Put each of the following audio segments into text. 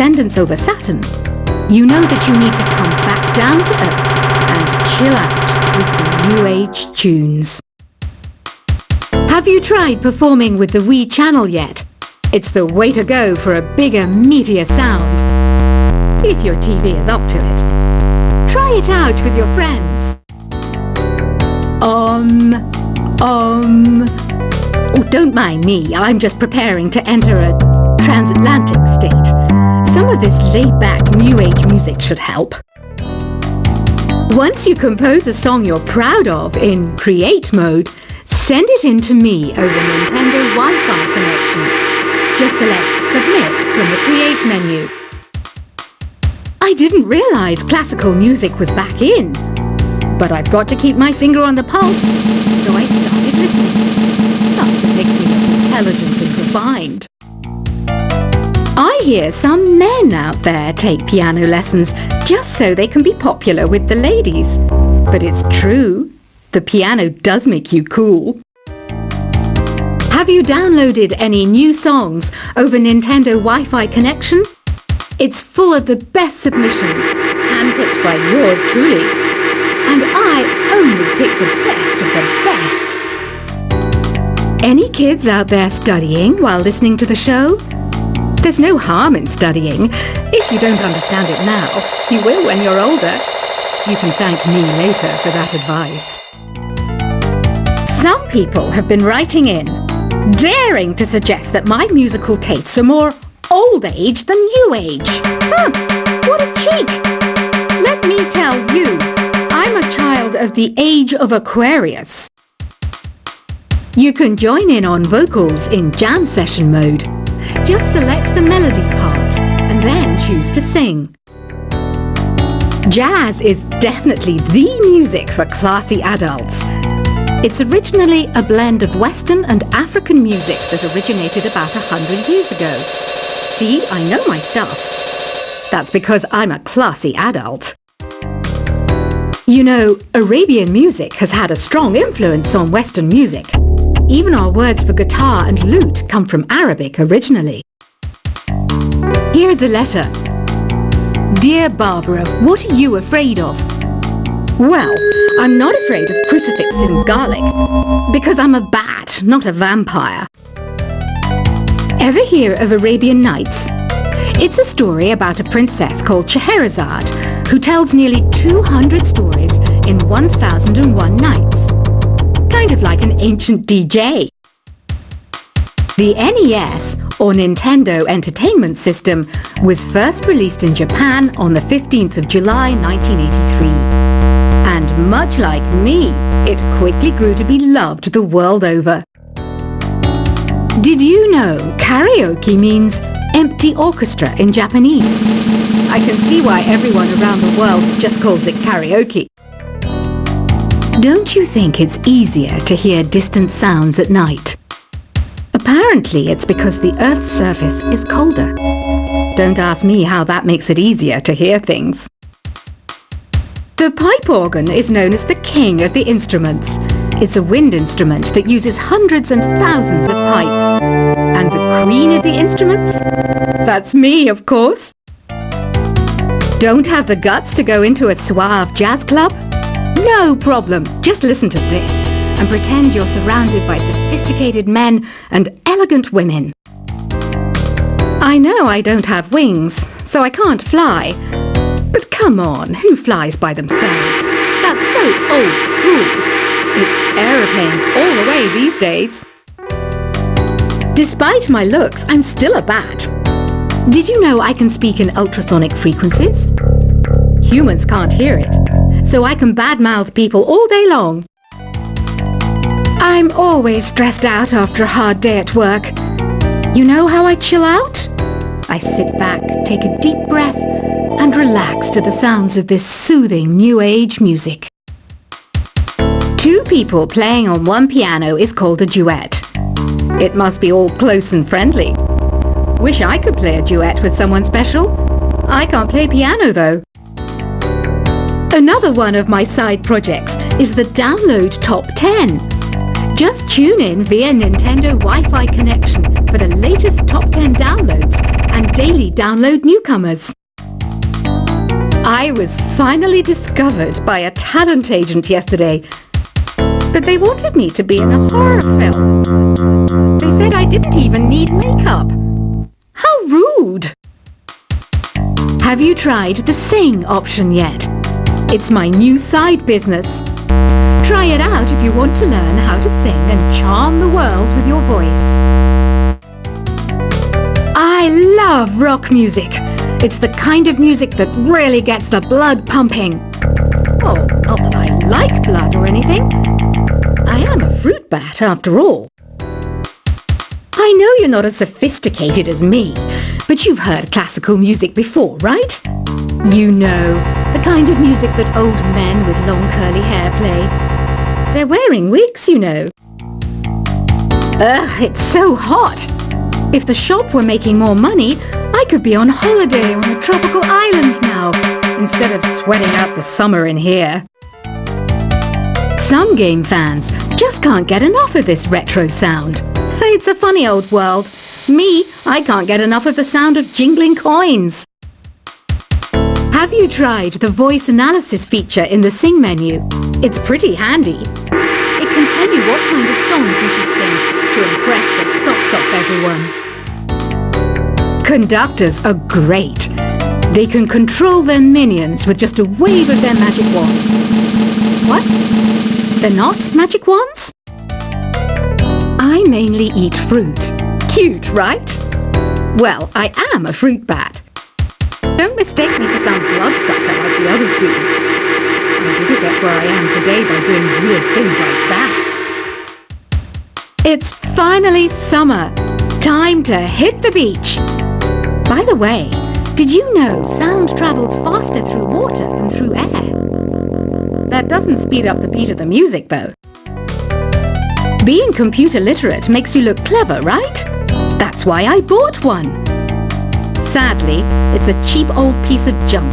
ascendance over Saturn, you know that you need to come back down to Earth and chill out with some New Age tunes. Have you tried performing with the Wii channel yet? It's the way to go for a bigger, meatier sound. If your TV is up to it. Try it out with your friends. Oh, don't mind me. I'm just preparing to enter a transatlantic state. Some of this laid-back New Age music should help. Once you compose a song you're proud of in create mode, send it in to me over Nintendo Wi-Fi connection. Just select Submit from the Create menu. I didn't realize classical music was back in. But I've got to keep my finger on the pulse, so I started listening. Plus it makes me look intelligent and refined. I hear some men out there take piano lessons just so they can be popular with the ladies. But it's true, the piano does make you cool. Have you downloaded any new songs over Nintendo Wi-Fi connection? It's full of the best submissions, handpicked by yours truly. And I only pick the best of the best. Any kids out there studying while listening to the show? There's no harm in studying. If you don't understand it now, you will when you're older. You can thank me later for that advice. Some people have been writing in, daring to suggest that my musical tastes are more old age than new age. What a cheek! Let me tell you, I'm a child of the age of Aquarius. You can join in on vocals in jam session mode. Just select the melody part and then choose to sing. Jazz is definitely the music for classy adults. It's originally a blend of Western and African music that originated about 100 years ago. See, I know my stuff. That's because I'm a classy adult. You know, Arabian music has had a strong influence on Western music. Even our words for guitar and lute come from Arabic originally. Here's a letter. Dear Barbara, what are you afraid of? Well, I'm not afraid of crucifixes and garlic, because I'm a bat, not a vampire. Ever hear of Arabian Nights? It's a story about a princess called Scheherazade, who tells nearly 200 stories in 1001 nights. Kind of like an ancient DJ. The NES, or Nintendo Entertainment System, was first released in Japan on the 15th of July 1983. And much like me, it quickly grew to be loved the world over. Did you know karaoke means empty orchestra in Japanese? I can see why everyone around the world just calls it karaoke. Don't you think it's easier to hear distant sounds at night? Apparently it's because the Earth's surface is colder. Don't ask me how that makes it easier to hear things. The pipe organ is known as the king of the instruments. It's a wind instrument that uses hundreds and thousands of pipes. And the queen of the instruments? That's me, of course. Don't have the guts to go into a suave jazz club? No problem. Just listen to this and pretend you're surrounded by sophisticated men and elegant women. I know I don't have wings, so I can't fly. But come on, who flies by themselves? That's so old school. It's aeroplanes all the way these days. Despite my looks, I'm still a bat. Did you know I can speak in ultrasonic frequencies? Humans can't hear it, so I can badmouth people all day long. I'm always stressed out after a hard day at work. You know how I chill out? I sit back, take a deep breath, and relax to the sounds of this soothing new age music. Two people playing on one piano is called a duet. It must be all close and friendly. Wish I could play a duet with someone special. I can't play piano though. Another one of my side projects is the Download Top 10. Just tune in via Nintendo Wi-Fi connection for the latest Top 10 downloads and daily download newcomers. I was finally discovered by a talent agent yesterday, but they wanted me to be in a horror film. They said I didn't even need makeup. How rude! Have you tried the Sing option yet? It's my new side business. Try it out if you want to learn how to sing and charm the world with your voice. I love rock music. It's the kind of music that really gets the blood pumping. Oh, not that I like blood or anything. I am a fruit bat after all. I know you're not as sophisticated as me, but you've heard classical music before, right? You know, the kind of music that old men with long curly hair play. They're wearing wigs, you know. Ugh, it's so hot. If the shop were making more money, I could be on holiday on a tropical island now, instead of sweating out the summer in here. Some game fans just can't get enough of this retro sound. It's a funny old world. Me, I can't get enough of the sound of jingling coins. Have you tried the voice analysis feature in the Sing menu? It's pretty handy. It can tell you what kind of songs you should sing to impress the socks off everyone. Conductors are great. They can control their minions with just a wave of their magic wands. What? They're not magic wands? I mainly eat fruit. Cute, right? Well, I am a fruit bat. Don't mistake me for some bloodsucker like the others do. I didn't get where I am today by doing weird things like that. It's finally summer. Time to hit the beach. By the way, did you know sound travels faster through water than through air? That doesn't speed up the beat of the music, though. Being computer literate makes you look clever, right? That's why I bought one. Sadly, it's a cheap old piece of junk.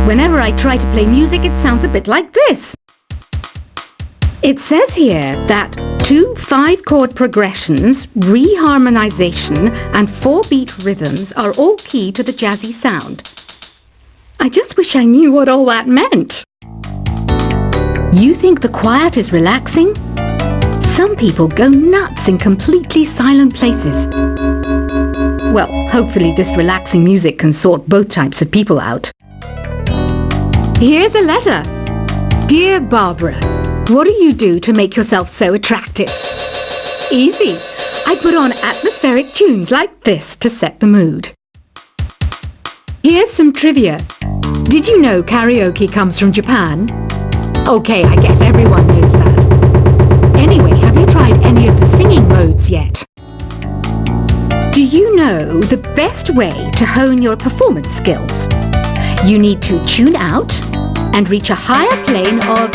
Whenever I try to play music, it sounds a bit like this. It says here that 2 5-chord progressions, reharmonization, and 4-beat rhythms are all key to the jazzy sound. I just wish I knew what all that meant. You think the quiet is relaxing? Some people go nuts in completely silent places. Well, hopefully this relaxing music can sort both types of people out. Here's a letter. Dear Barbara, what do you do to make yourself so attractive? Easy. I put on atmospheric tunes like this to set the mood. Here's some trivia. Did you know karaoke comes from Japan? Okay, I guess everyone knows that. Anyway, have you tried any of the singing modes yet? Do you know the best way to hone your performance skills? You need to tune out and reach a higher plane of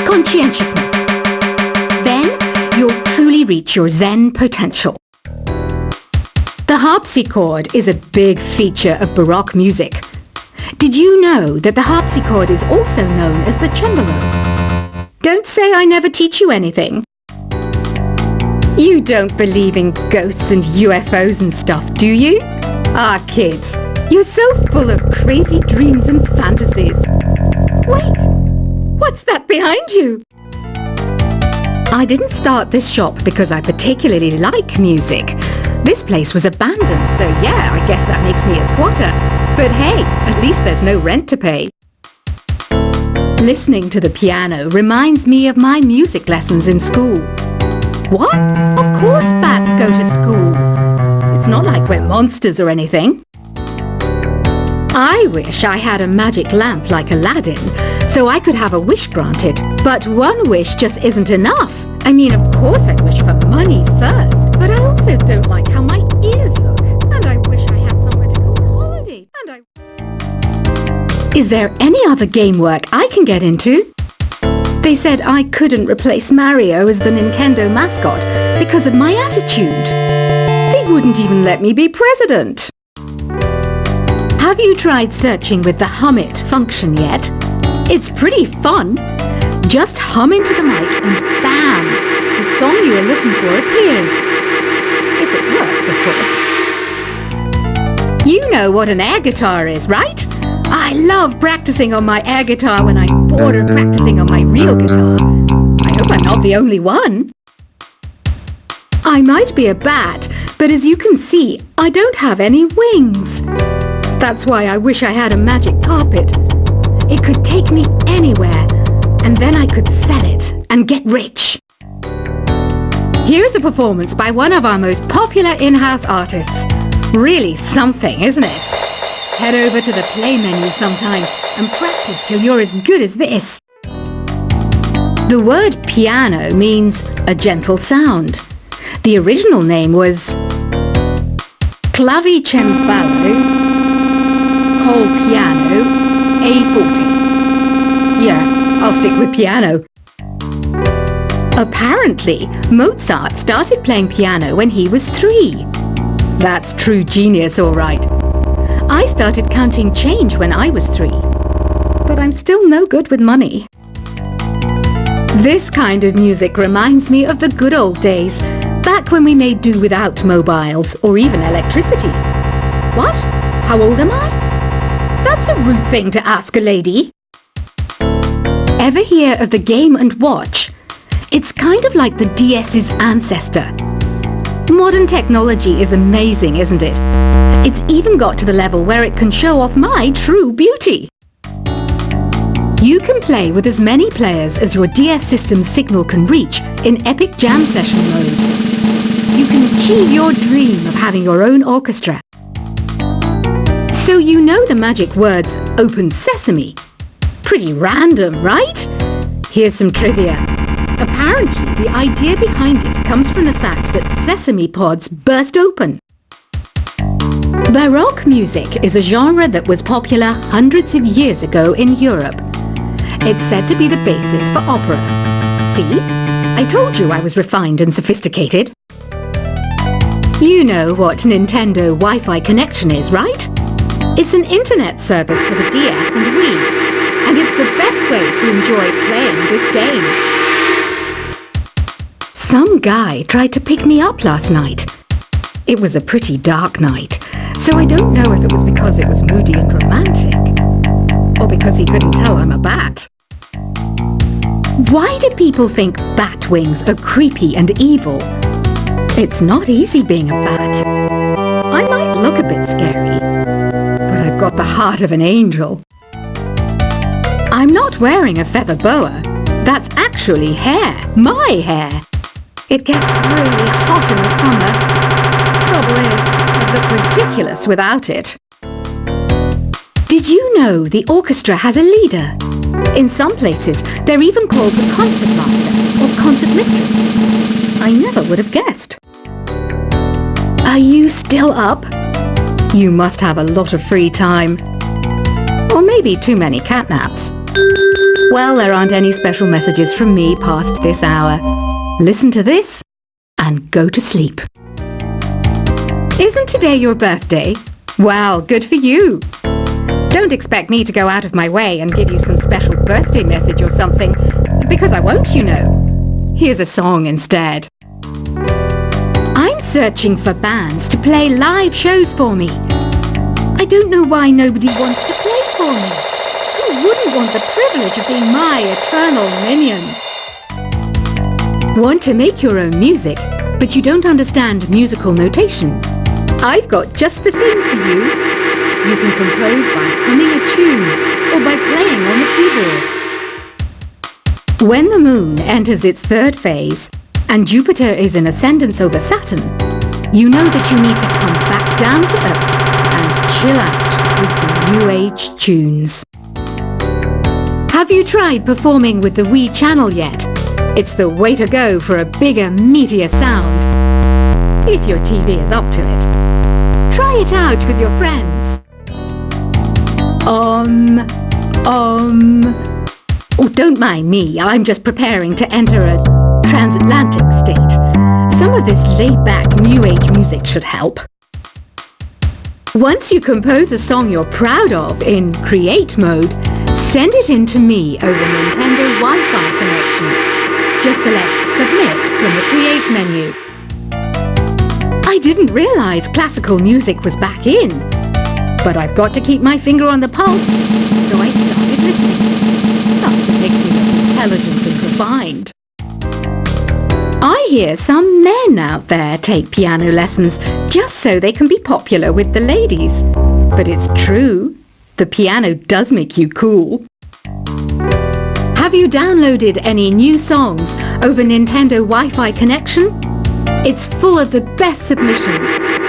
conscientiousness. Then you'll truly reach your Zen potential. The harpsichord is a big feature of Baroque music. Did you know that the harpsichord is also known as the cembalo? Don't say I never teach you anything. You don't believe in ghosts and UFOs and stuff, do you? Ah, kids, you're so full of crazy dreams and fantasies. Wait, what's that behind you? I didn't start this shop because I particularly like music. This place was abandoned, so yeah, I guess that makes me a squatter. But hey, at least there's no rent to pay. Listening to the piano reminds me of my music lessons in school. What? Of course bats go to school. It's not like we're monsters or anything. I wish I had a magic lamp like Aladdin, so I could have a wish granted. But one wish just isn't enough. I mean, of course I'd wish for money first, but I also don't like how my ears look. And I wish I had somewhere to go on holiday. Is there any other game work I can get into? They said I couldn't replace Mario as the Nintendo mascot because of my attitude. They wouldn't even let me be president. Have you tried searching with the Hum It function yet? It's pretty fun. Just hum into the mic and bam! The song you are looking for appears. If it works, of course. You know what an air guitar is, right? I love practicing on my air guitar when I'm bored of practicing on my real guitar. I hope I'm not the only one. I might be a bat, but as you can see, I don't have any wings. That's why I wish I had a magic carpet. It could take me anywhere, and then I could sell it and get rich. Here's a performance by one of our most popular in-house artists. Really something, isn't it? Head over to the play menu sometime and practice till you're as good as this. The word piano means a gentle sound. The original name was Clavicembalo col piano A40. Yeah, I'll stick with piano. Apparently, Mozart started playing piano when he was 3. That's true genius, all right. I started counting change when I was 3, but I'm still no good with money. This kind of music reminds me of the good old days, back when we made do without mobiles or even electricity. What? How old am I? That's a rude thing to ask a lady. Ever hear of the Game & Watch? It's kind of like the DS's ancestor. Modern technology is amazing, isn't it? It's even got to the level where it can show off my true beauty. You can play with as many players as your DS system's signal can reach in Epic Jam Session mode. You can achieve your dream of having your own orchestra. So you know the magic words "Open Sesame." Pretty random, right? Here's some trivia. Apparently, the idea behind it comes from the fact that sesame pods burst open. Baroque music is a genre that was popular hundreds of years ago in Europe. It's said to be the basis for opera. See? I told you I was refined and sophisticated. You know what Nintendo Wi-Fi connection is, right? It's an internet service for the DS and Wii, and it's the best way to enjoy playing this game. Some guy tried to pick me up last night. It was a pretty dark night, so I don't know if it was because it was moody and romantic, or because he couldn't tell I'm a bat. Why do people think bat wings are creepy and evil? It's not easy being a bat. I might look a bit scary, but I've got the heart of an angel. I'm not wearing a feather boa. That's actually hair, my hair. It gets really hot in the summer. Trouble is, I look ridiculous without it. Did you know the orchestra has a leader? In some places, they're even called the concert master or concert mistress. I never would have guessed. Are you still up? You must have a lot of free time. Or maybe too many catnaps. Well, there aren't any special messages from me past this hour. Listen to this and go to sleep. Isn't today your birthday? Well, good for you. Don't expect me to go out of my way and give you some special birthday message or something, because I won't, you know. Here's a song instead. I'm searching for bands to play live shows for me. I don't know why nobody wants to play for me. Who wouldn't want the privilege of being my eternal minion? Want to make your own music, but you don't understand musical notation? I've got just the thing for you. You can compose by humming a tune or by playing on the keyboard. When the moon enters its third phase and Jupiter is in ascendance over Saturn, you know that you need to come back down to Earth and chill out with some new age tunes. Have you tried performing with the Wii channel yet? It's the way to go for a bigger, meatier sound. If your TV is up to it. Try it out with your friends. Oh, don't mind me. I'm just preparing to enter a transatlantic state. Some of this laid-back New Age music should help. Once you compose a song you're proud of in Create mode, send it in to me over Nintendo Wi-Fi connection. Just select Submit from the Create menu. I didn't realize classical music was back in. But I've got to keep my finger on the pulse, so I started listening. That's what makes me look intelligent and refined. I hear some men out there take piano lessons just so they can be popular with the ladies. But it's true, the piano does make you cool. Have you downloaded any new songs over Nintendo Wi-Fi connection? It's full of the best submissions